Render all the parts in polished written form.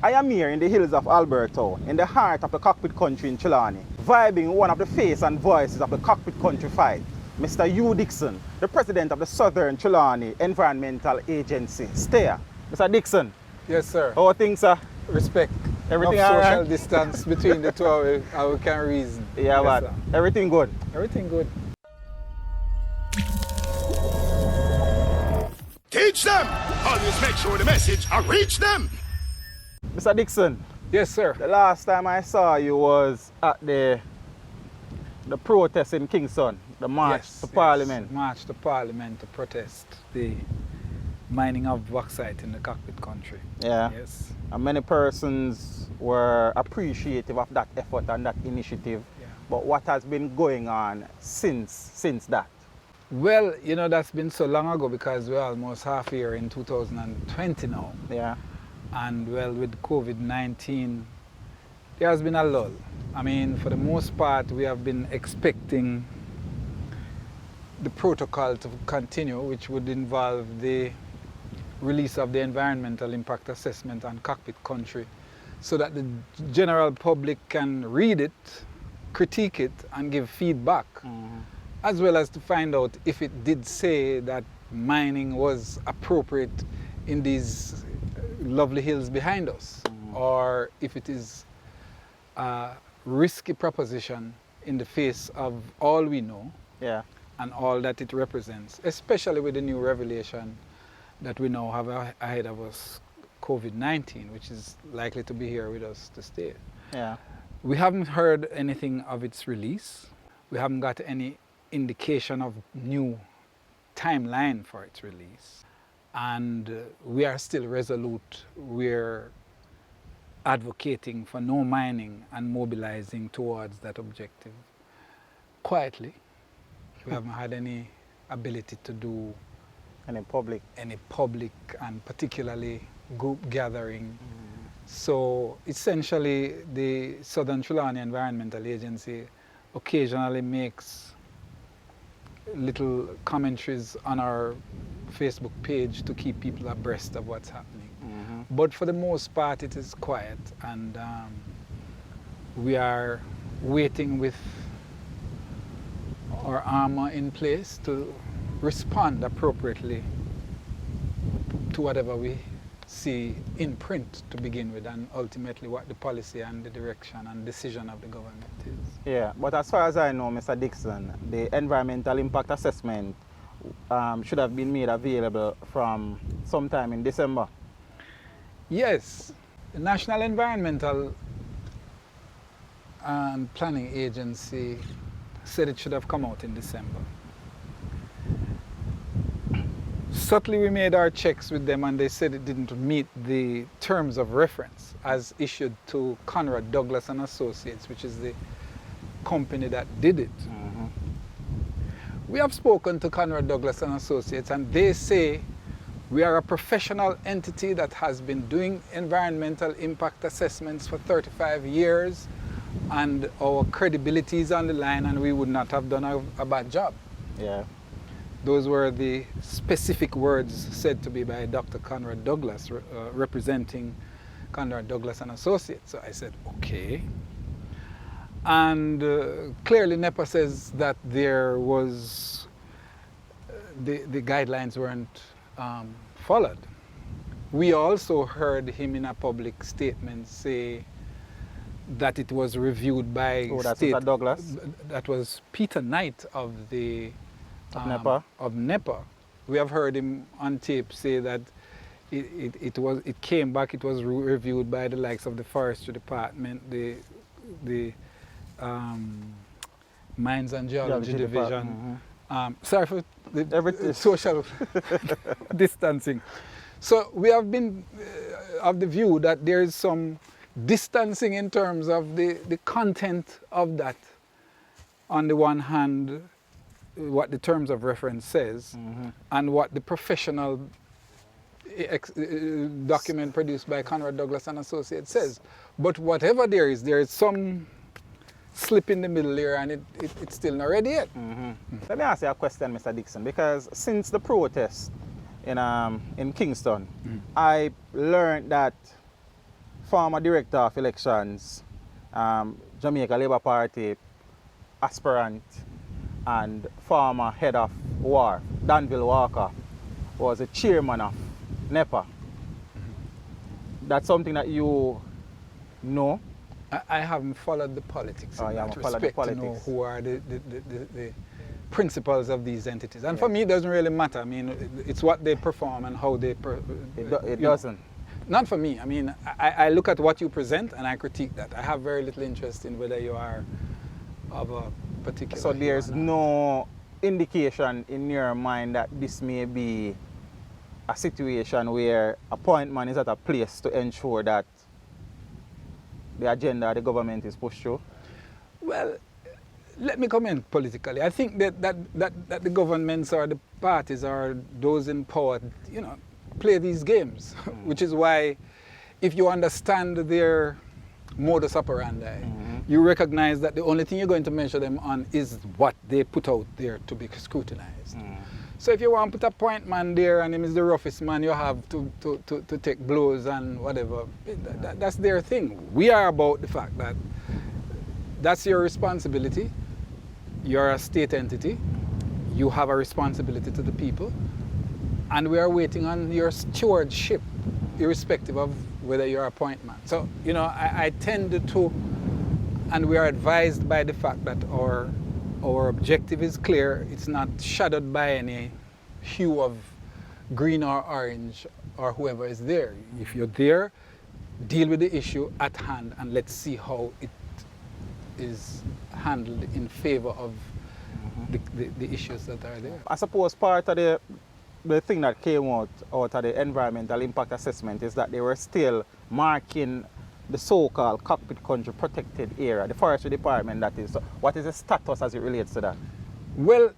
I am here in the hills of Alberto, in the heart of the Cockpit Country in Trelawny, vibing one of the face and voices of the Cockpit Country fight, Mr. Hugh Dixon, the president of the Southern Trelawny Environmental Agency. Stay here. Mr. Dixon. Yes, sir. How are things, sir? Respect. Everything Enough all social right? distance between the two of we can reason. Yeah, yes, but sir. everything good? Everything good. Teach them! Always make sure the message will reach them! Mr. Dixon, Yes, sir. the last time I saw you was at the protest in Kingston, the March to Parliament. March to Parliament to protest the mining of bauxite in the Cockpit Country. Yeah. Yes. And many persons were appreciative of that effort and that initiative. Yeah. But what has been going on since that? Well, you know, that's been so long ago because we're almost half a year in 2020 now. Yeah. And well, with COVID-19, there has been a lull. I mean, for the most part, we have been expecting the protocol to continue, which would involve the release of the environmental impact assessment on Cockpit Country so that the general public can read it, critique it, and give feedback, as well as to find out if it did say that mining was appropriate in these lovely hills behind us, or if it is a risky proposition in the face of all we know. Yeah. And all that it represents, especially with the new revelation that we now have ahead of us, COVID-19, which is likely to be here with us to stay. Yeah. We haven't heard anything of its release. We haven't got any indication of new timeline for its release. And we are still resolute. We're advocating for no mining and mobilizing towards that objective quietly. We haven't had any ability to do And in public. any public and particularly group gathering. So essentially the Southern Trelawny Environmental Agency occasionally makes little commentaries on our Facebook page to keep people abreast of what's happening. But for the most part it is quiet, and we are waiting with our armor in place to respond appropriately to whatever we see in print to begin with, and ultimately what the policy and the direction and decision of the government is. Yeah, but as far as I know, Mr. Dixon, the environmental impact assessment should have been made available from sometime in December. Yes, the National Environmental and Planning Agency said it should have come out in December. Subtly we made our checks with them and they said it didn't meet the terms of reference as issued to Conrad Douglas and Associates, which is the company that did it. We have spoken to Conrad Douglas and Associates and they say we are a professional entity that has been doing environmental impact assessments for 35 years and our credibility is on the line and we would not have done a bad job. Yeah. Those were the specific words said to me by Dr. Conrad Douglas, representing Conrad Douglas and Associates. So I said, okay. And clearly NEPA says that there was, the guidelines weren't followed. We also heard him in a public statement say that it was reviewed by that's Mr. Douglas? That was Peter Knight of the NEPA? Of NEPA. We have heard him on tape say that it came back, it was reviewed by the likes of the Forestry Department, the Mines and Geology Division. Sorry for the social distancing. So we have been of the view that there is some distancing in terms of the content of that. On the one hand, what the terms of reference says, and what the professional document produced by Conrad Douglas and Associates says. But whatever there is some slip in the middle here and it's still not ready yet. Let me ask you a question, Mr. Dixon, because since the protest in Kingston, I learned that former director of elections, Jamaica Labour Party aspirant, and former head of WAR, Danville Walker, was the chairman of NEPA. That's something that you know? I haven't followed the politics in you that haven't followed the respect to know politics. who are the principals of these entities. And for me, it doesn't really matter. I mean, it's what they perform and how they... It doesn't. Not for me. I mean, I look at what you present and I critique that. I have very little interest in whether you are of a particular... So there's no indication in your mind that this may be a situation where appointment is at a place to ensure that the agenda of the government is pushed through? Well, let me comment politically. I think that the governments or the parties or those in power, you know, play these games, which is why if you understand their modus operandi, you recognize that the only thing you're going to measure them on is what they put out there to be scrutinized. So if you want to put a point man there and him is the roughest man you have to take blows and whatever, that's their thing. We are about the fact that that's your responsibility. You're a state entity. You have a responsibility to the people. And we are waiting on your stewardship, irrespective of whether you're a point man. So, you know, I tend to, and we are advised by the fact that our objective is clear. It's not shadowed by any hue of green or orange or whoever is there. If you're there, deal with the issue at hand and let's see how it is handled in favor of the issues that are there. I suppose part of the thing that came out of the environmental impact assessment is that they were still marking the so-called Cockpit Country protected area, the forestry department that is. So what is the status as it relates to that? Well,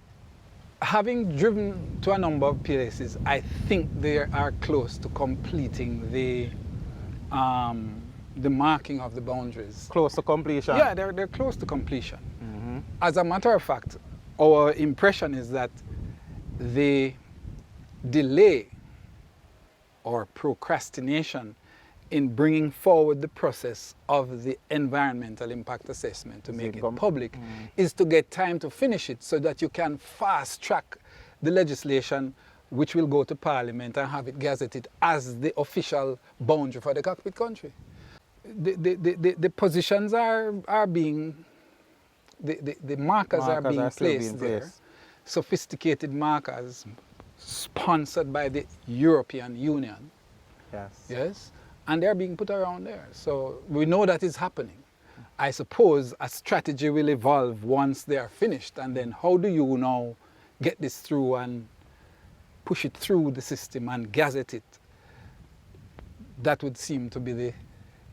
having driven to a number of places, I think they are close to completing the marking of the boundaries. Close to completion? Yeah, they're close to completion. As a matter of fact, our impression is that the delay or procrastination in bringing forward the process of the environmental impact assessment to make it public is to get time to finish it so that you can fast track the legislation which will go to Parliament and have it gazetted as the official boundary for the Cockpit Country. The positions are being, the markers are being placed there. Sophisticated markers sponsored by the European Union. Yes. And they're being put around there. So we know that is happening. I suppose a strategy will evolve once they are finished. And then how do you now get this through and push it through the system and gazette it? That would seem to be the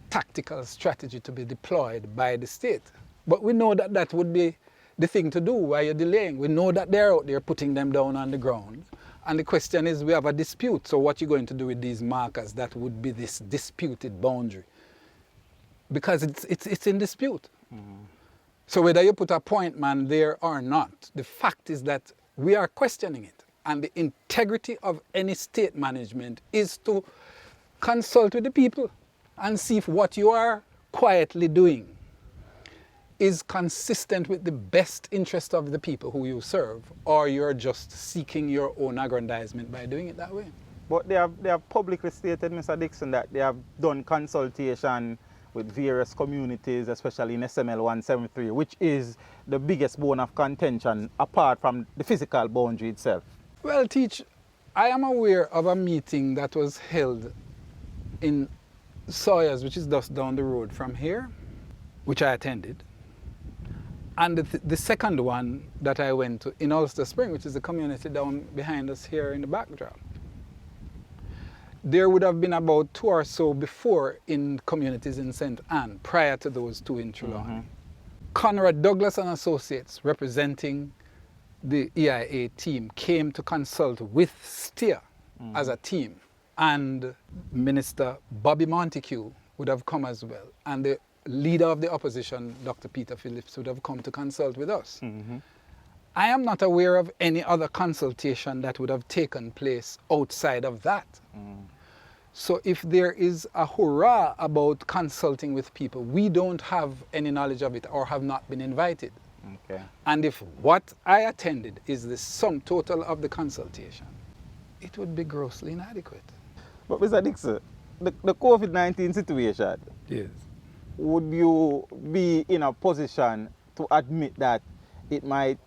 tactical strategy to be deployed by the state. But we know that that would be the thing to do while you're delaying. We know that they're out there putting them down on the ground. And the question is, we have a dispute. So what are you going to do with these markers that would be this disputed boundary? Because it's in dispute. So whether you put a point man there or not, the fact is that we are questioning it. And the integrity of any state management is to consult with the people and see if what you are quietly doing is consistent with the best interest of the people who you serve, or you're just seeking your own aggrandizement by doing it that way. But they have publicly stated, Mr. Dixon, that they have done consultation with various communities, especially in SML 173, which is the biggest bone of contention apart from the physical boundary itself. Well, Teach, I am aware of a meeting that was held in Sawyers, which is just down the road from here, which I attended. And the second one that I went to in Ulster Spring, which is the community down behind us here in the backdrop. There would have been about 2 or so before in communities in St. Anne, prior to those 2 in Trelawny. Conrad Douglas and Associates, representing the EIA team, came to consult with STEER as a team. And Minister Bobby Montague would have come as well. And the leader of the opposition, Dr. Peter Phillips, would have come to consult with us. I am not aware of any other consultation that would have taken place outside of that. So if there is a hurrah about consulting with people, we don't have any knowledge of it or have not been invited. Okay. And if what I attended is the sum total of the consultation, it would be grossly inadequate. But Mr. Dixon, the COVID-19 situation, Yes. would you be in a position to admit that it might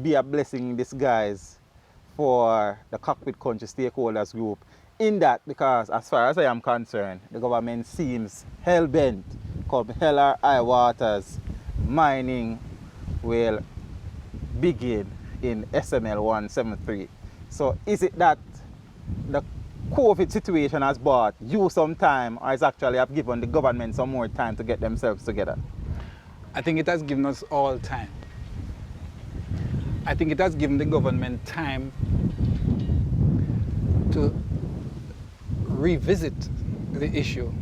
be a blessing in disguise for the Cockpit Country stakeholders group? In that, because as far as I am concerned, the government seems hell-bent, come hell or high waters, mining will begin in SML 173. So is it that the COVID situation has bought you some time, or has actually have given the government some more time to get themselves together? I think it has given us all time. I think it has given the government time to revisit the issue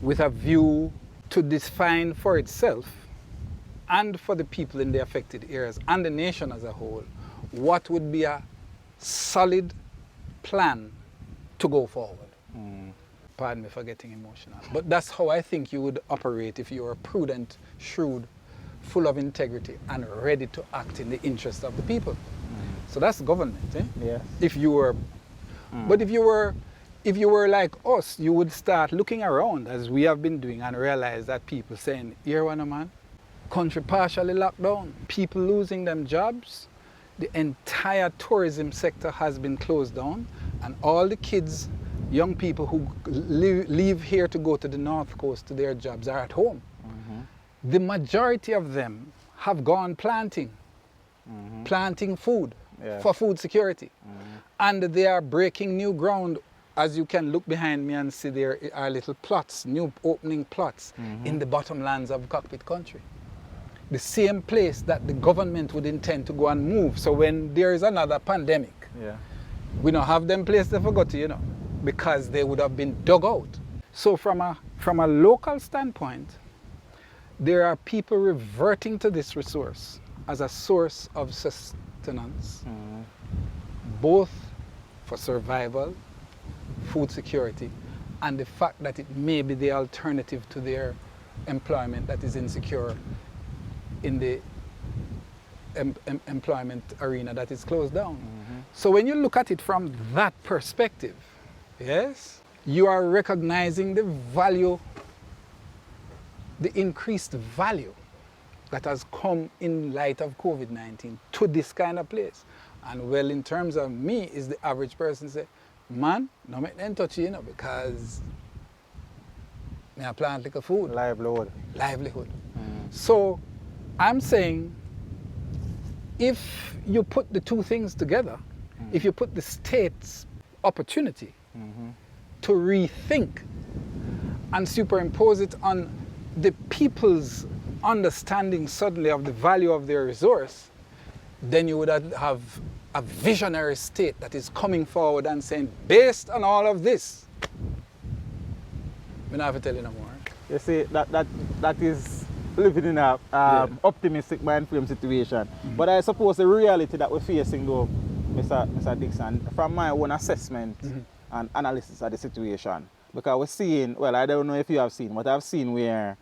with a view to define for itself and for the people in the affected areas and the nation as a whole what would be a solid plan to go forward. Pardon me for getting emotional. But that's how I think you would operate if you were prudent, shrewd, full of integrity, and ready to act in the interest of the people. So that's government. Yes. If you were, but if you were like us, you would start looking around as we have been doing and realize that people saying, here one man, country partially locked down, people losing them jobs, the entire tourism sector has been closed down, and all the kids, young people who leave here to go to the North Coast to their jobs are at home. The majority of them have gone planting food for food security. And they are breaking new ground. As you can look behind me and see there are little plots, new opening plots in the bottomlands of Cockpit Country. The same place that the government would intend to go and move. So when there is another pandemic, we don't have them places to forget, because they would have been dug out. So from a local standpoint, there are people reverting to this resource as a source of sustenance, both for survival, food security, and the fact that it may be the alternative to their employment that is insecure in the employment arena that is closed down. So when you look at it from that perspective, yes, you are recognizing the value, the increased value that has come in light of COVID-19 to this kind of place. And well, in terms of me, is the average person say, man, no make them touch you, because me I plant like a food. Livelihood. So I'm saying, if you put the two things together, if you put the state's opportunity to rethink and superimpose it on the people's understanding suddenly of the value of their resource, then you would have a visionary state that is coming forward and saying, based on all of this, we don't have to tell you no more. You see, that is living in a optimistic mind frame situation. But I suppose the reality that we're facing though, Mr. Dixon, from my own assessment and analysis of the situation, because we're seeing, well, I don't know if you have seen, but I've seen where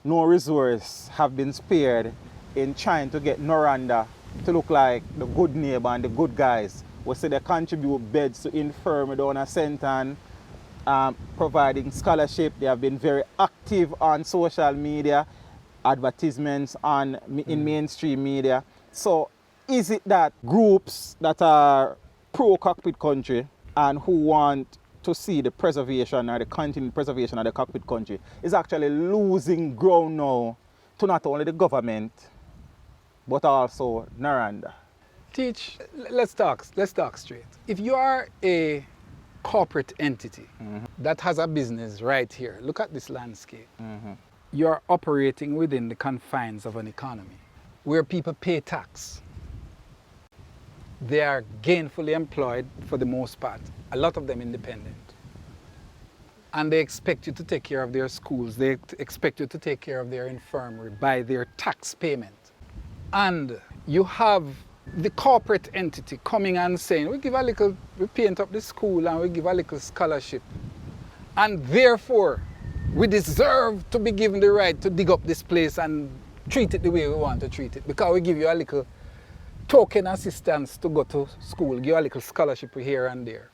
no resource have been spared in trying to get Noranda to look like the good neighbor and the good guys. We say they contribute beds to infirmary down at St. Ann, providing scholarship. They have been very active on social media, advertisements in mainstream media. So is it that groups that are pro-Cockpit Country and who want to see the preservation or the continued preservation of the Cockpit Country is actually losing ground now to not only the government but also Noranda? Teach, let's talk straight. If you are a corporate entity that has a business right here, look at this landscape. You're operating within the confines of an economy where people pay tax. They are gainfully employed for the most part, a lot of them independent. And they expect you to take care of their schools, they expect you to take care of their infirmary by their tax payment. And you have the corporate entity coming and saying, we paint up the school and we give a little scholarship. And therefore, we deserve to be given the right to dig up this place and treat it the way we want to treat it. Because we give you a little token assistance to go to school, give you a little scholarship here and there.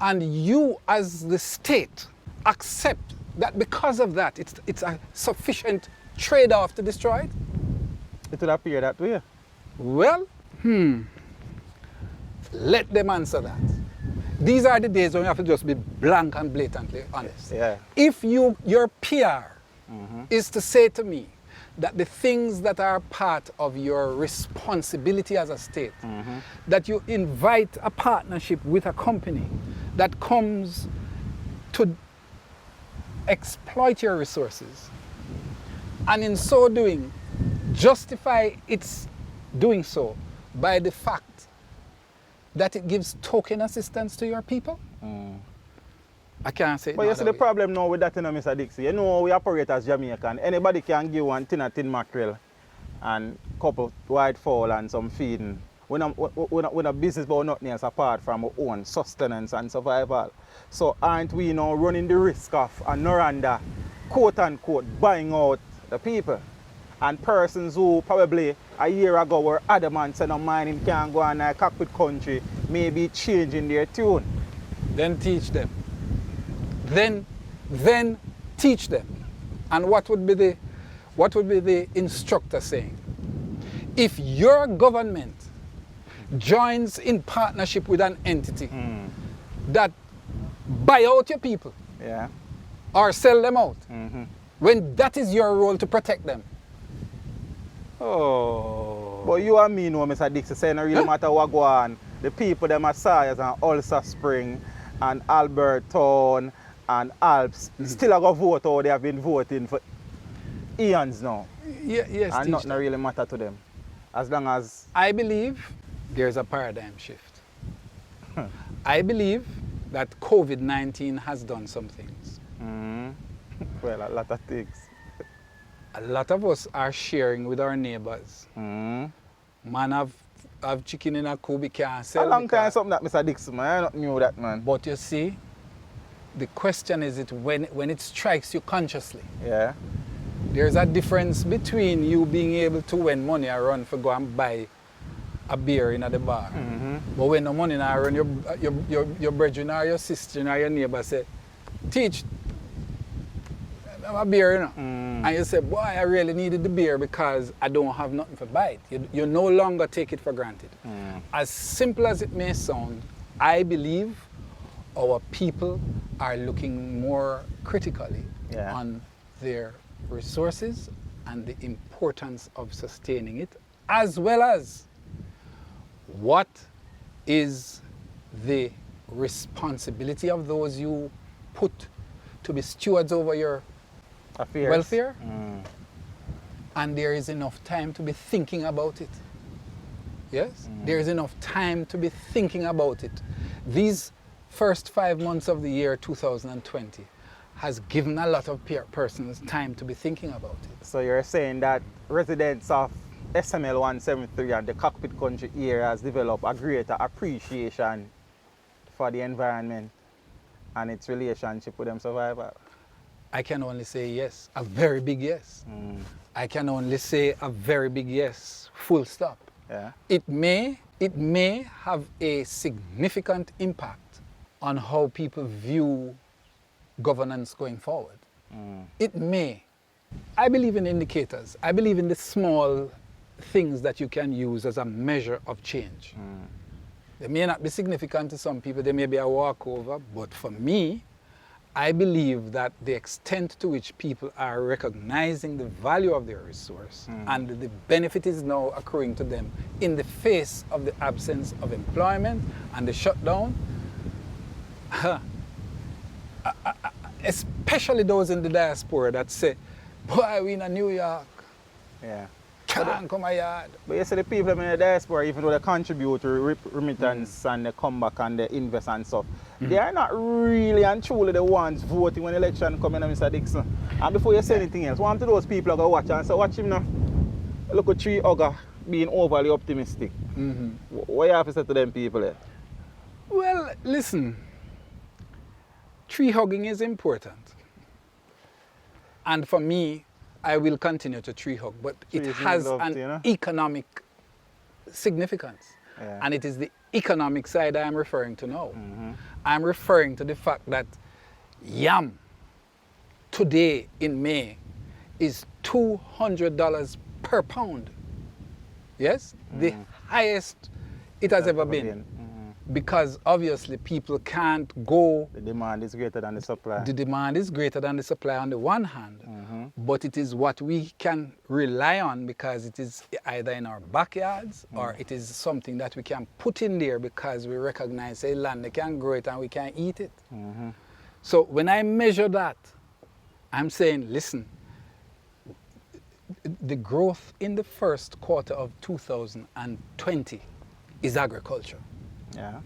And you as the state accept that because of that, it's a sufficient trade-off to destroy it? It would appear that way. Well, let them answer that. These are the days when you have to just be blank and blatantly honest. Yeah. If your PR is to say to me that the things that are part of your responsibility as a state, that you invite a partnership with a company that comes to exploit your resources, and in so doing, justify its doing so by the fact that it gives token assistance to your people? I can't say it. But you see the problem now with that, Mr. Dixon. You know we operate as Jamaican. Anybody can give one tin mackerel and couple white fowl and some feeding. We're not business about nothing else apart from our own sustenance and survival. So aren't we now running the risk of a Noranda, quote unquote, buying out the people? And persons who probably a year ago were adamant saying no mind him can't go on a Cockpit Country may be changing their tune. Then teach them. Then teach them. And what would be the instructor saying? If your government joins in partnership with an entity that buy out your people, or sell them out, when that is your role to protect them. Oh. But you and me know, Mr. Dixon, saying no really matter what go on. The people, them Messiahs and Ulster Spring and Albertown and Alps, still are going to vote how they have been voting for eons now. Yes, and nothing really matter to them. As long as... I believe there's a paradigm shift. I believe that COVID-19 has done some things. Well, a lot of things. A lot of us are sharing with our neighbors. Man have chicken in a coop, can't sell. A long time something that, Mr. Dixon, man. I not knew that, man. But you see, the question is when it strikes you consciously. Yeah. There's a difference between you being able to win money and run for go and buy a beer in the bar. But when the money now run, your brethren or your sister or your neighbor say, teach a beer, you know. And you say, boy, I really needed the beer because I don't have nothing to buy it. You no longer take it for granted. As simple as it may sound, I believe our people are looking more critically on their resources and the importance of sustaining it, as well as what is the responsibility of those you put to be stewards over your welfare. And there is enough time to be thinking about it. Yes? There is enough time to be thinking about it. These first 5 months of the year 2020 has given a lot of persons time to be thinking about it. So you're saying that residents of SML 173 and the Cockpit Country area has developed a greater appreciation for the environment and its relationship with them survival? I can only say yes, a very big yes. I can only say a very big yes, full stop. Yeah. It may have a significant impact on how people view governance going forward. It may. I believe in indicators. I believe in the small things that you can use as a measure of change. They may not be significant to some people, they may be a walkover, but for me, I believe that the extent to which people are recognizing the value of their resource and the benefit is now accruing to them in the face of the absence of employment and the shutdown, especially those in the diaspora that say, boy, we in New York. Yeah. Can't come a yard. But you see the people in the diaspora, even though they contribute to remittance and they come back and they invest and stuff, they are not really and truly the ones voting when election come in, Mr. Dixon. And before you say anything else, one of those people are going to watch and say, watch him now. Look at three ogre being overly optimistic. What you have to say to them people there? Well, listen, tree hugging is important. And for me, I will continue to tree hug, but it Trees has need love an too, you know? economic significance. Yeah. And it is the economic side I am referring to now. I'm referring to the fact that yam today in May is $200 per pound. Yes? The highest it has ever been. Because obviously people can't go. The demand is greater than the supply. The demand is greater than the supply on the one hand, but it is what we can rely on because it is either in our backyards or it is something that we can put in there because we recognize a land, they can grow it and we can eat it. So when I measure that, I'm saying, listen, the growth in the first quarter of 2020 is agriculture. Yeah.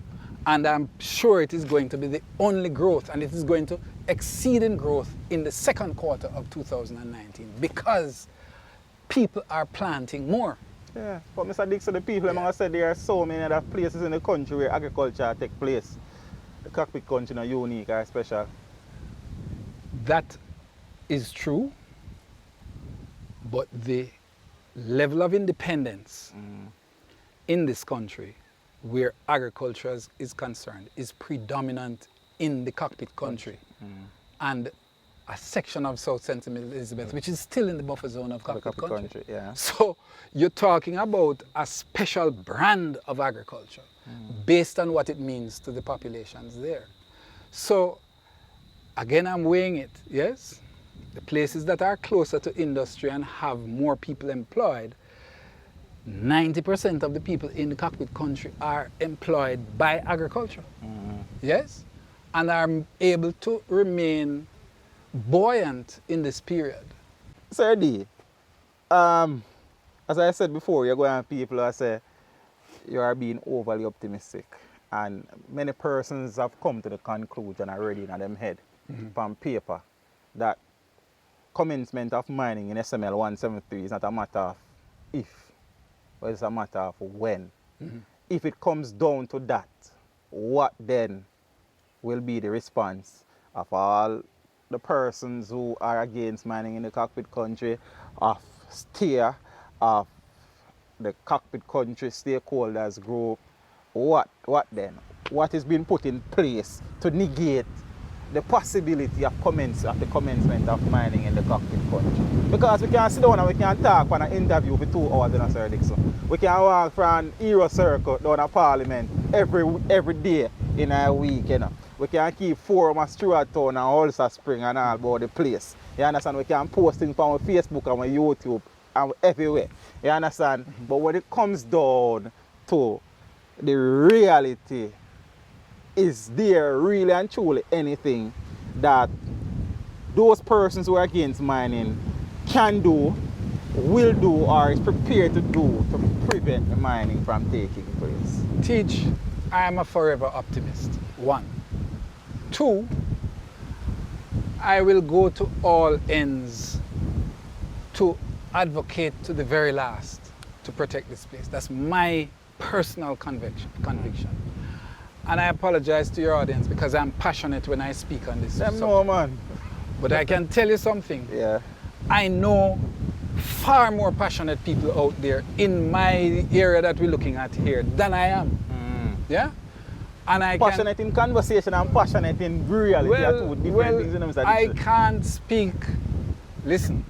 And I'm sure it is going to be the only growth, and it is going to exceed in growth in the second quarter of 2019 because people are planting more. Yeah, but Mr. Dixon, the people among us said there are so many other places in the country where agriculture takes place. The Cockpit Country is unique or special. That is true, but the level of independence in this country where agriculture is concerned is predominant in the Cockpit Country and a section of South St. Elizabeth, which is still in the buffer zone of Cockpit Country. Yeah. So you're talking about a special brand of agriculture based on what it means to the populations there. So again, I'm weighing it, yes? The places that are closer to industry and have more people employed, 90% of the people in the Cockpit Country are employed by agriculture, yes? And are able to remain buoyant in this period. Sir D, as I said before, you're going to have people who say you are being overly optimistic. And many persons have come to the conclusion already in their head, on paper, that commencement of mining in SML 173 is not a matter of if, but it's a matter of when. If it comes down to that, what then will be the response of all the persons who are against mining in the Cockpit Country, of STEER, of the Cockpit Country stakeholders group? What then? What is being put in place to negate the possibility of the commencement of mining in the Cockpit Country? Because we can sit down and we can talk on an interview for 2 hours, you know, Sir Dixon. We can walk from Hero Circle down to Parliament every day in a week, you know. We can keep forum at Stewart Town and Ulster Spring and all about the place. You understand? We can post things on our Facebook and our YouTube and everywhere. You understand? But when it comes down to the reality, is there really and truly anything that those persons who are against mining can do, will do, or is prepared to do to prevent the mining from taking place? Teach, I am a forever optimist, 1. 2, I will go to all ends to advocate to the very last to protect this place. That's my personal conviction. And I apologize to your audience because I'm passionate when I speak on this subject. No, man. But I can tell you something. Yeah. I know far more passionate people out there in my area that we're looking at here than I am. Yeah? And I passionate in conversation and passionate in reality. Well, two different things, you know, Mr. I Dixon. can't speak. Listen,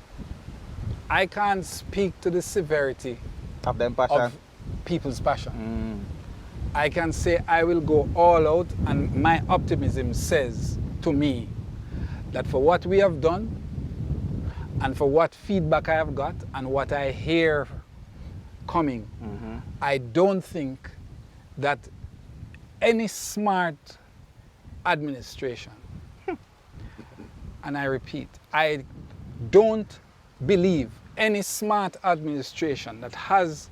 I can't speak to the severity of them passion. of people's passion. I can say I will go all out, and my optimism says to me that for what we have done and for what feedback I have got and what I hear coming, I don't think that any smart administration, and I repeat, I don't believe any smart administration that has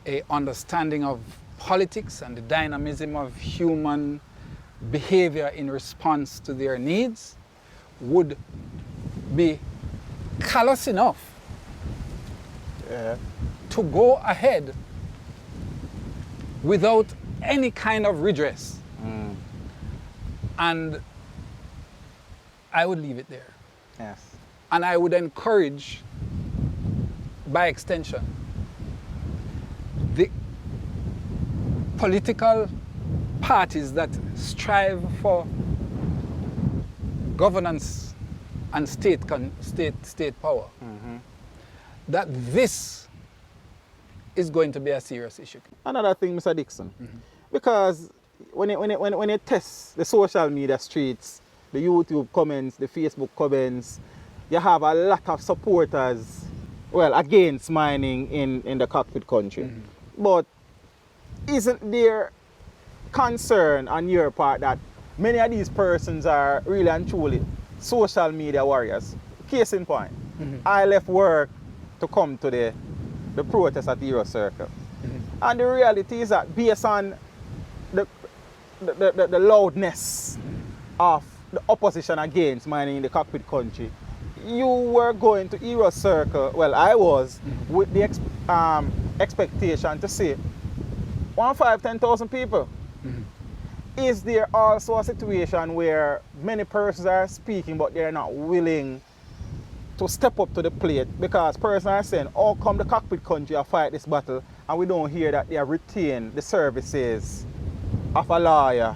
an understanding of politics and the dynamism of human behavior in response to their needs would be callous enough to go ahead without any kind of redress. And I would leave it there. Yes. And I would encourage, by extension, the political parties that strive for governance and state power, that this is going to be a serious issue. Another thing, Mr. Dixon, because when you test the social media streets, the YouTube comments, the Facebook comments, you have a lot of supporters, well, against mining in the Cockpit Country. But isn't there concern on your part that many of these persons are really and truly social media warriors? Case in point, I left work to come to the protest at Hero Circle. And the reality is that based on the loudness of the opposition against mining in the Cockpit Country, you were going to Hero Circle, well, I was, with the expectation to see 10,000 people. Is there also a situation where many persons are speaking but they're not willing to step up to the plate because persons are saying, how come the Cockpit Country are fight this battle and we don't hear that they have retained the services of a lawyer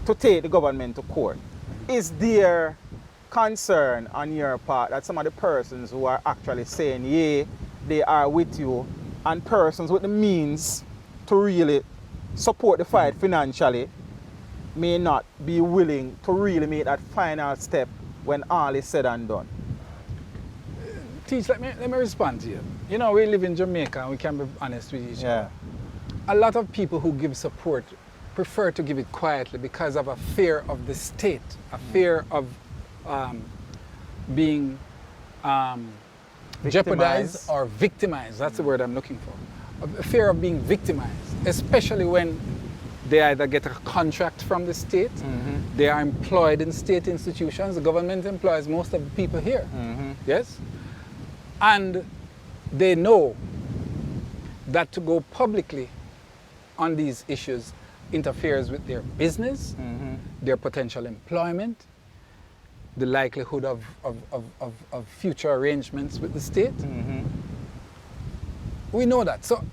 to take the government to court? Is there concern on your part that some of the persons who are actually saying, yeah, they are with you, and persons with the means to really support the fight financially may not be willing to really make that final step when all is said and done? Teach, let me respond to you. You know, we live in Jamaica and we can be honest with each other. A lot of people who give support prefer to give it quietly because of a fear of the state, a fear of being jeopardized or victimized. That's the word I'm looking for. A fear of being victimized, especially when they either get a contract from the state, they are employed in state institutions. The government employs most of the people here. Yes? And they know that to go publicly on these issues interferes with their business, their potential employment, the likelihood of future arrangements with the state. We know that. So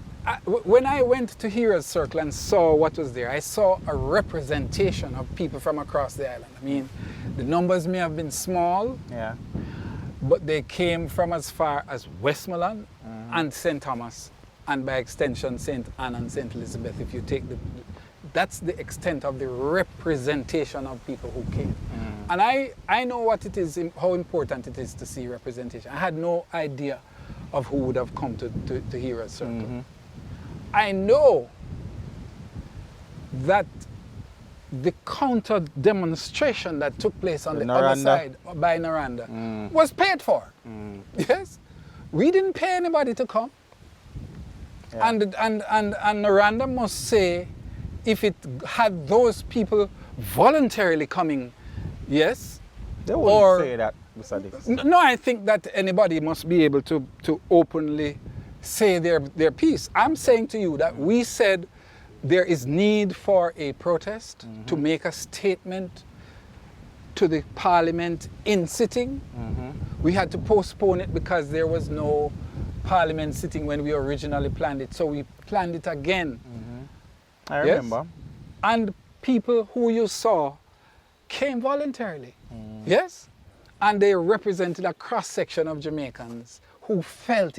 when I went to Heroes Circle and saw what was there, I saw a representation of people from across the island. I mean, the numbers may have been small, but they came from as far as Westmoreland and St. Thomas, and by extension St. Anne and St. Elizabeth. If you take that's the extent of the representation of people who came. And I know what it is, how important it is to see representation. I had no idea of who would have come to Heroes Circle. I know that the counter demonstration that took place on the other side by Naranda was paid for. Yes, we didn't pay anybody to come. And Naranda must say, if it had those people voluntarily coming, yes. They wouldn't say that, Mr. Dixon. No, I think that anybody must be able to openly say their piece. I'm saying to you that we said there is need for a protest to make a statement to the parliament in sitting. We had to postpone it because there was no parliament sitting when we originally planned it. So we planned it again. I remember. And people who you saw came voluntarily. Yes? And they represented a cross-section of Jamaicans who felt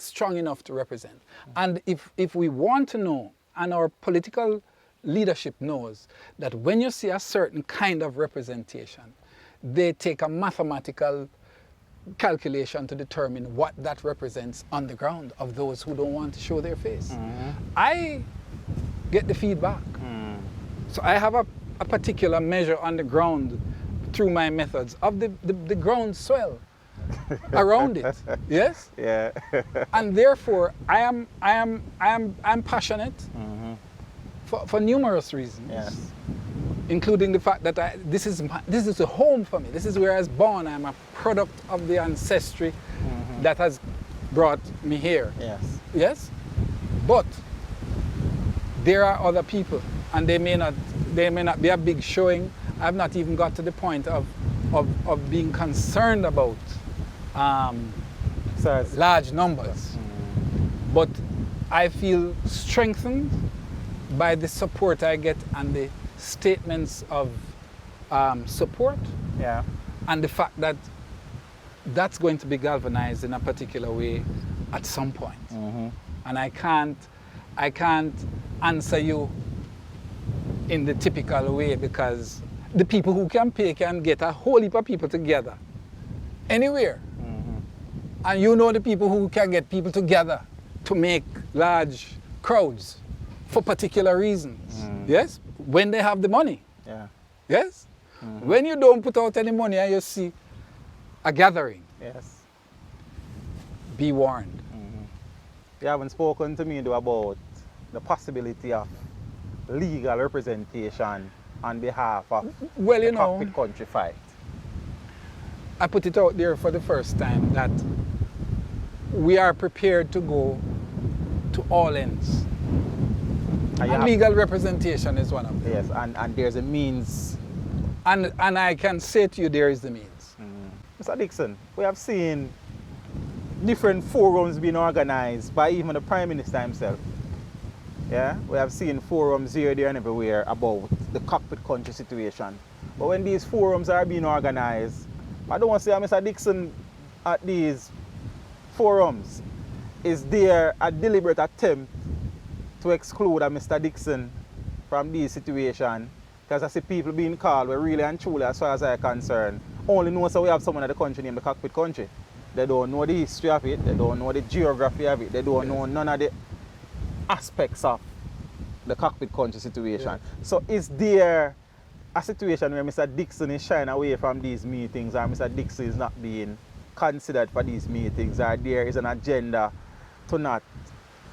strong enough to represent. And if we want to know, and our political leadership knows, that when you see a certain kind of representation, they take a mathematical calculation to determine what that represents on the ground of those who don't want to show their face. I get the feedback. So I have a particular measure on the ground through my methods of the ground swell around it. Yes? Yeah. And therefore I am passionate for numerous reasons. Yes. Including the fact that this is a home for me. This is where I was born. I'm a product of the ancestry that has brought me here. Yes. Yes? But there are other people, and they may not be a big showing. I've not even got to the point of being concerned about large numbers. But I feel strengthened by the support I get and the statements of support, Yeah. and the fact that that's going to be galvanized in a particular way at some point. And I can't answer you in the typical way, because the people who can pay can get a whole heap of people together anywhere. And you know the people who can get people together to make large crowds for particular reasons. Yes? When they have the money. Yeah. Yes? When you don't put out any money and you see a gathering, Yes. be warned. You haven't spoken to me though about the possibility of legal representation on behalf of Well, you the know, Cockpit Country fight. I put it out there for the first time that we are prepared to go to all ends. And legal representation is one of them. Yes, and there's a means. And I can say to you, there is the means. Mr. Dixon, we have seen different forums being organized by even the Prime Minister himself. Yeah, we have seen forums here, there, and everywhere about the Cockpit Country situation. But when these forums are being organized, I don't want to say Mr. Dixon at these forums. Is there a deliberate attempt to exclude a Mr. Dixon from these situations? Because I see people being called, we're really and truly, as far as I'm concerned, only know so we have someone in the country named the Cockpit Country. They don't know the history of it, they don't know the geography of it, they don't know none of the aspects of the Cockpit Country situation. Yeah. So is there a situation where Mr. Dixon is shying away from these meetings, or Mr. Dixon is not being considered for these meetings, or there is an agenda to not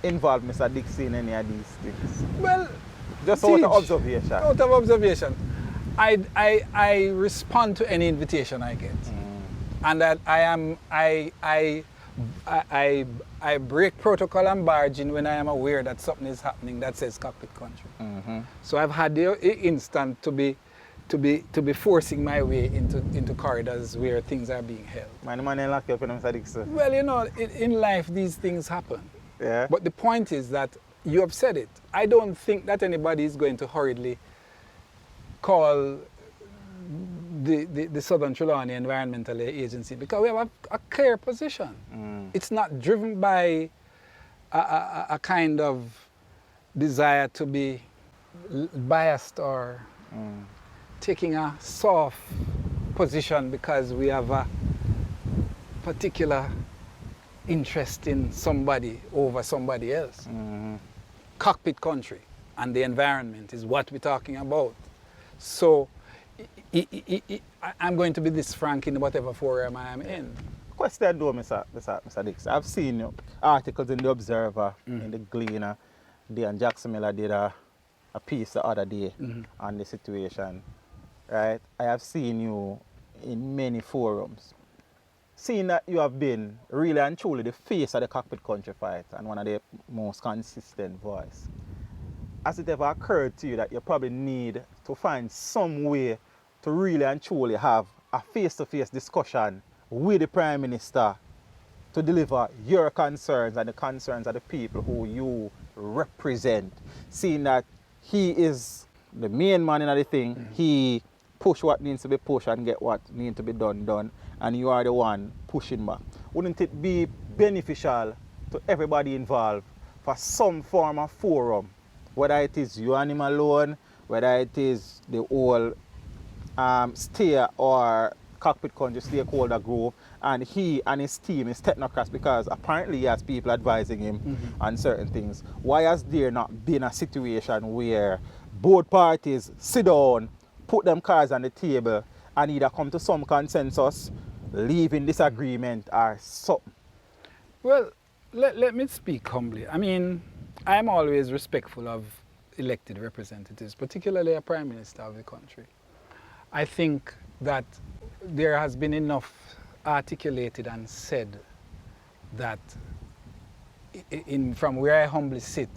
involve Mr. Dixon in any of these things? Well, just out of observation. Out of observation. I respond to any invitation I get. And that I break protocol and barge in when I am aware that something is happening that says Cockpit Country. So I've had the instant to be forcing my way into corridors where things are being held. Man, lock you up, Mr. Dixon. Well, you know, in life these things happen. Yeah. But the point is that you have said it. I don't think that anybody is going to hurriedly call the Southern Trelawny Environmental Agency, because we have a clear position. It's not driven by a kind of desire to be biased or taking a soft position because we have a particular interest in somebody over somebody else. Cockpit Country and the environment is what we're talking about. So I'm going to be this frank in whatever forum I am in. Question though, Mr. Dixon. I've seen articles in the Observer, in the Gleaner. Dan Jackson Miller did a piece the other day on the situation. Right? I have seen you in many forums. Seeing that you have been really and truly the face of the Cockpit Country fight and one of the most consistent voice, has it ever occurred to you that you probably need to find some way to really and truly have a face-to-face discussion with the Prime Minister to deliver your concerns and the concerns of the people who you represent, seeing that he is the main man in the thing, he push what needs to be pushed and get what needs to be done, and you are the one pushing back? Wouldn't it be beneficial to everybody involved for some form of forum, whether it is you and him alone, whether it is the whole steer or Cockpit Country stakeholder group, and he and his team, his technocrats, because apparently he has people advising him on certain things. Why has there not been a situation where both parties sit down, put them cards on the table, and either come to some consensus, leaving disagreement, or something? Well, let me speak humbly. I mean, I'm always respectful of elected representatives, particularly a Prime Minister of the country. I think that there has been enough articulated and said that from where I humbly sit,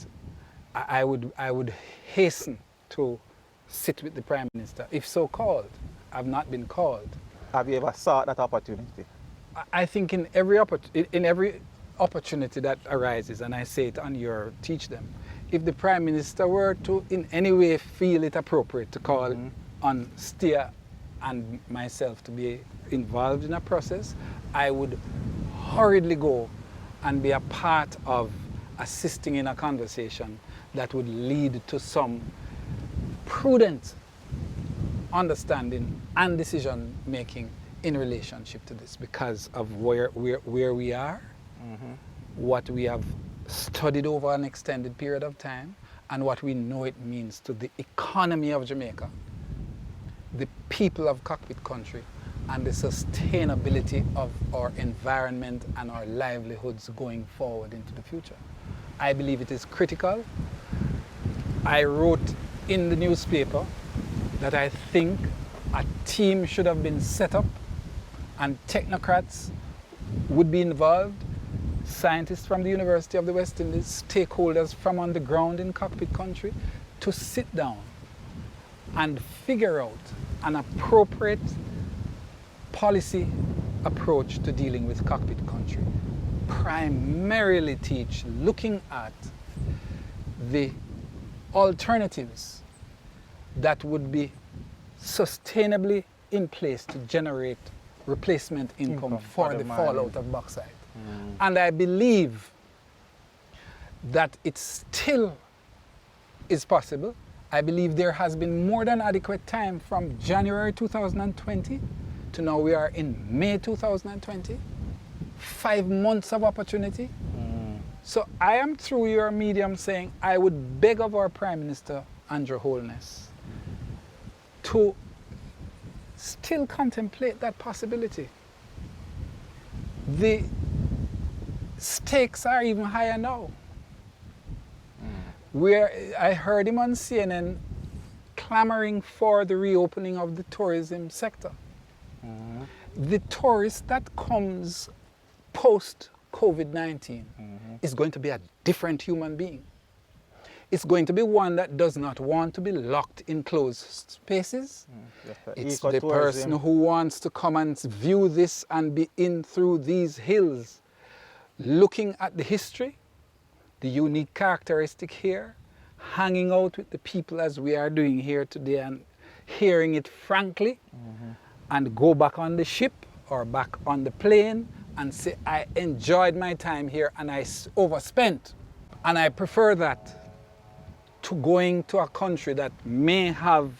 I would hasten to sit with the Prime Minister, if so called. I've not been called. Have you ever sought that opportunity? I think in every opportunity that arises, and I say it on your Teach Them, if the Prime Minister were to in any way feel it appropriate to call on Steer and myself to be involved in a process, I would hurriedly go and be a part of assisting in a conversation that would lead to some prudent understanding and decision making in relationship to this, because of where we are, what we have studied over an extended period of time, and what we know it means to the economy of Jamaica, the people of Cockpit Country, and the sustainability of our environment and our livelihoods going forward into the future. I believe it is critical. I wrote in the newspaper that I think a team should have been set up and technocrats would be involved, scientists from the University of the West Indies, stakeholders from on the ground in Cockpit Country, to sit down and figure out an appropriate policy approach to dealing with Cockpit Country. Primarily teach looking at the alternatives that would be sustainably in place to generate replacement income for the fallout of bauxite. And I believe that it still is possible. I believe there has been more than adequate time from January 2020 to now we are in May 2020. 5 months of opportunity. So I am through your medium saying I would beg of our Prime Minister, Andrew Holness, to still contemplate that possibility. The stakes are even higher now. Where I heard him on CNN clamoring for the reopening of the tourism sector. The tourist that comes post-COVID-19 is going to be a different human being. It's going to be one that does not want to be locked in closed spaces. It's the person who wants to come and view this and be in through these hills, looking at the history, the unique characteristic here, hanging out with the people as we are doing here today and hearing it frankly, and go back on the ship or back on the plane and say, I enjoyed my time here and I overspent. And I prefer that to going to a country that may have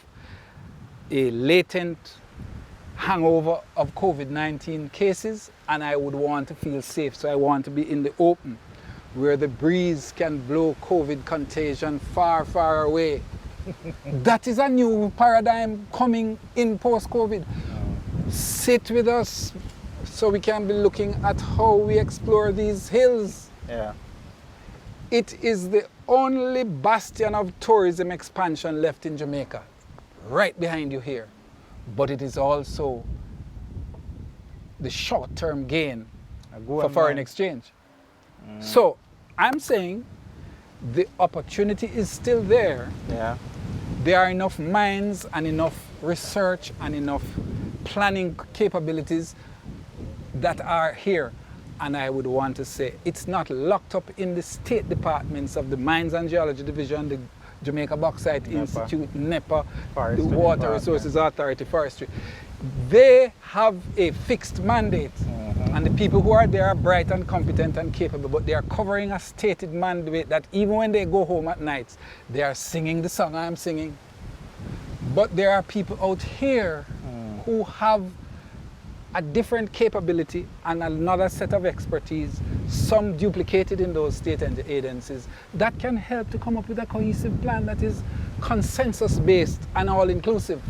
a latent hangover of COVID-19 cases, and I would want to feel safe. So I want to be in the open, where the breeze can blow COVID contagion far, far away. That is a new paradigm coming in post-COVID. Sit with us so we can be looking at how we explore these hills. It is the only bastion of tourism expansion left in Jamaica, right behind you here. But it is also the short-term gain for foreign exchange. So I'm saying the opportunity is still there. There are enough minds and enough research and enough planning capabilities that are here. And I would want to say it's not locked up in the state departments of the Mines and Geology Division, the Jamaica Bauxite Institute, NEPA, the Water Resources Authority, Forestry. They have a fixed mandate. And the people who are there are bright and competent and capable, but they are covering a stated mandate that even when they go home at night, they are singing the song I'm singing. But there are people out here who have a different capability and another set of expertise, some duplicated in those state agencies, that can help to come up with a cohesive plan that is consensus-based and all-inclusive.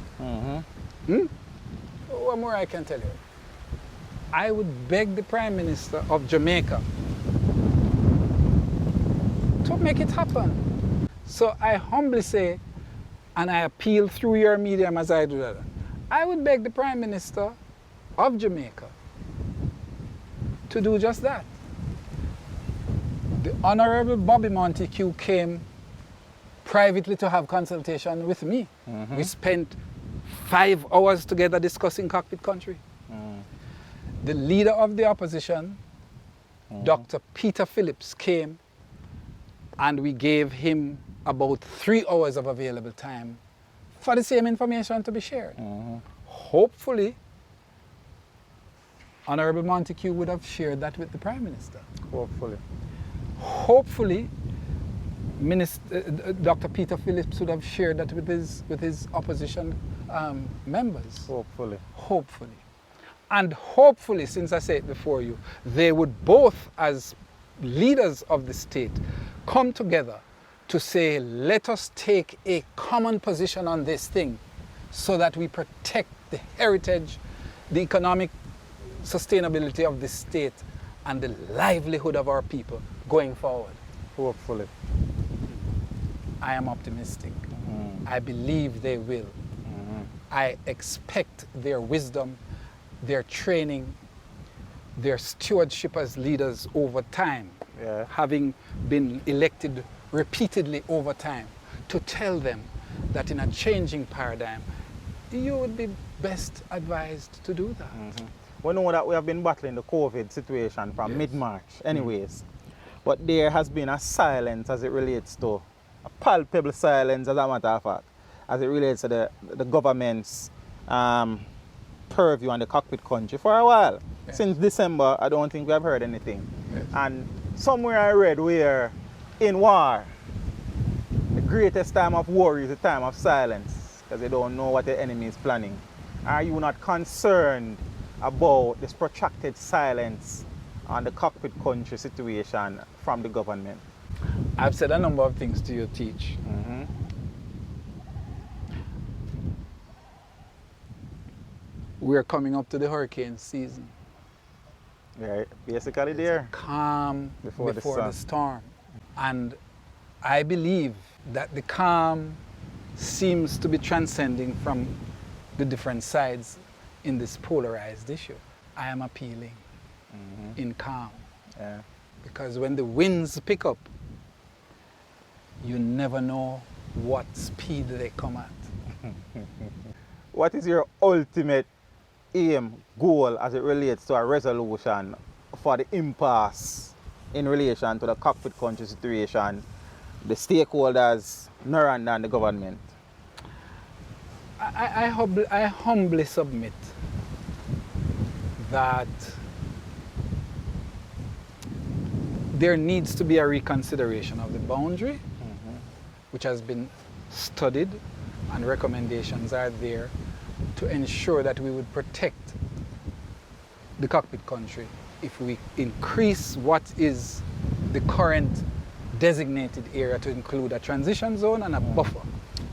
What more I can tell you? I would beg the Prime Minister of Jamaica to make it happen. So I humbly say, and I appeal through your medium as I do that, I would beg the Prime Minister of Jamaica to do just that. The Honorable Bobby Montague came privately to have consultation with me. We spent 5 hours together discussing Cockpit Country. The leader of the opposition, Dr. Peter Phillips, came and we gave him about 3 hours of available time for the same information to be shared. Hopefully, Honorable Montague would have shared that with the Prime Minister. Hopefully, Dr. Peter Phillips would have shared that with his opposition members. Hopefully. And hopefully, since I say it before you, they would both, as leaders of the state, come together to say, let us take a common position on this thing so that we protect the heritage, the economic sustainability of the state, and the livelihood of our people going forward. Hopefully. I am optimistic. I believe they will. I expect their wisdom, their training, their stewardship as leaders over time, having been elected repeatedly over time, to tell them that in a changing paradigm, you would be best advised to do that. We know that we have been battling the COVID situation from mid-March anyways, but there has been a silence as it relates to, a palpable silence as a matter of fact, as it relates to the government's purview on the Cockpit Country for a while. Since December, I don't think we have heard anything. And somewhere I read where in war, the greatest time of war is the time of silence, because they don't know what the enemy is planning. Are you not concerned about this protracted silence on the Cockpit Country situation from the government? I've said a number of things to you, Teach. We're coming up to the hurricane season. Right, basically there. Calm before the storm. And I believe that the calm seems to be transcending from the different sides in this polarized issue. I am appealing in calm. Because when the winds pick up, you never know what speed they come at. What is your ultimate aim, goal as it relates to a resolution for the impasse in relation to the Cockpit Country situation, the stakeholders, NERAND and the government? I humbly submit that there needs to be a reconsideration of the boundary, which has been studied, and recommendations are there to ensure that we would protect the Cockpit Country if we increase what is the current designated area to include a transition zone and a buffer.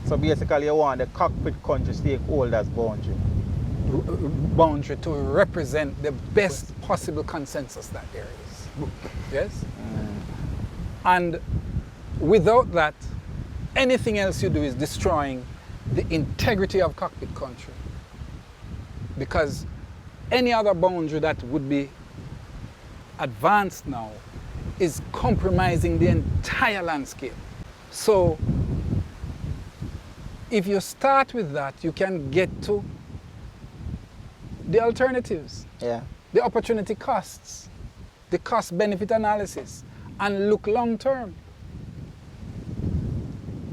So basically you want the Cockpit Country stakeholders boundary to represent the best possible consensus that there is. Yes? And without that, anything else you do is destroying the integrity of Cockpit Country. Because any other boundary that would be advanced now is compromising the entire landscape. So if you start with that, you can get to the alternatives, the opportunity costs, the cost-benefit analysis, and look long-term.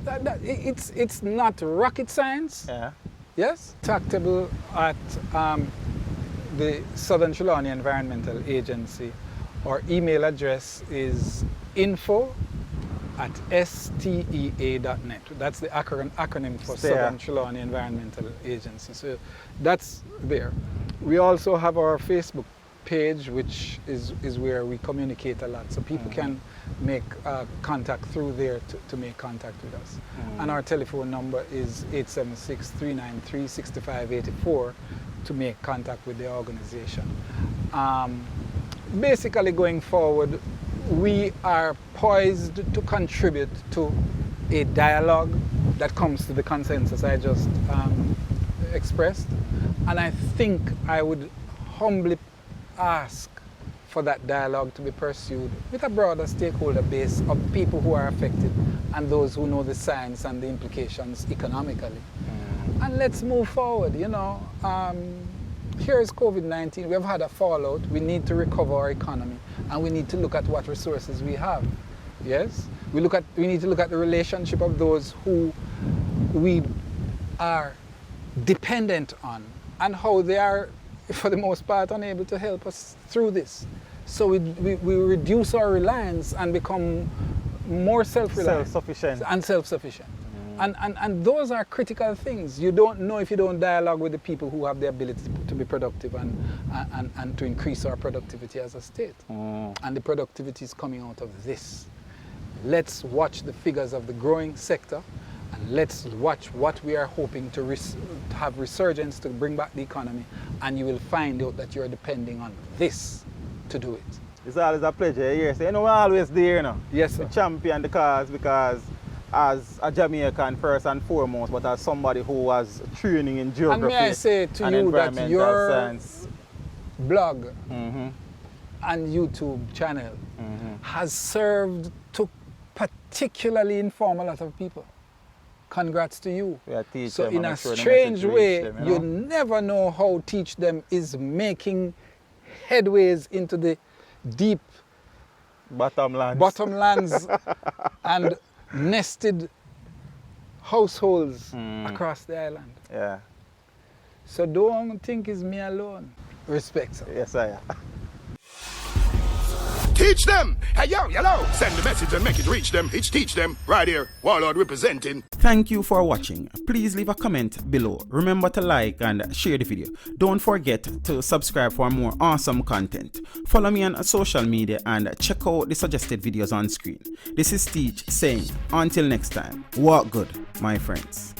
It's not rocket science. Yes? Tractable at the Southern Trelawny Environmental Agency. Our email address is info@stea.net. That's the acronym for Southern Trelawny Environmental Agency. So that's there. We also have our Facebook page, which is where we communicate a lot. So people can make contact through there to make contact with us. And our telephone number is 876-393-6584 to make contact with the organization. Basically going forward, we are poised to contribute to a dialogue that comes to the consensus I just expressed. And I think I would humbly ask for that dialogue to be pursued with a broader stakeholder base of people who are affected and those who know the science and the implications economically. And let's move forward, you know. Here is COVID-19. We have had a fallout. We need to recover our economy, and we need to look at what resources we have. Yes? We need to look at the relationship of those who we are dependent on and how they are, for the most part, unable to help us through this. So we reduce our reliance and become more self-reliant. Self-sufficient. And self-sufficient. And those are critical things. You don't know if you don't dialogue with the people who have the ability to be productive and to increase our productivity as a state. And the productivity is coming out of this. Let's watch the figures of the growing sector, and let's watch what we are hoping to have resurgence to bring back the economy, and you will find out that you're depending on this to do it. It's always a pleasure. Yes, you know, we're always there, you know. Yes, sir. To champion the cause, because as a Jamaican first and foremost, but as somebody who was training in geography and may I say to and you that environmental your science blog and YouTube channel has served to particularly inform a lot of people. Congrats to you. So in a strange way, you never know how Teach Them is making headways into the deep bottomlands and nested households across the island. Yeah. So don't think it's me alone. Respect, sir. Yes, I am. Teach them. Hey, yo, hello. Send the message and make it reach them. It's Teach Them right here. Warlord representing. Thank you for watching. Please leave a comment below. Remember to like and share the video. Don't forget to subscribe for more awesome content. Follow me on social media and check out the suggested videos on screen. This is Teach saying, until next time, walk good, my friends.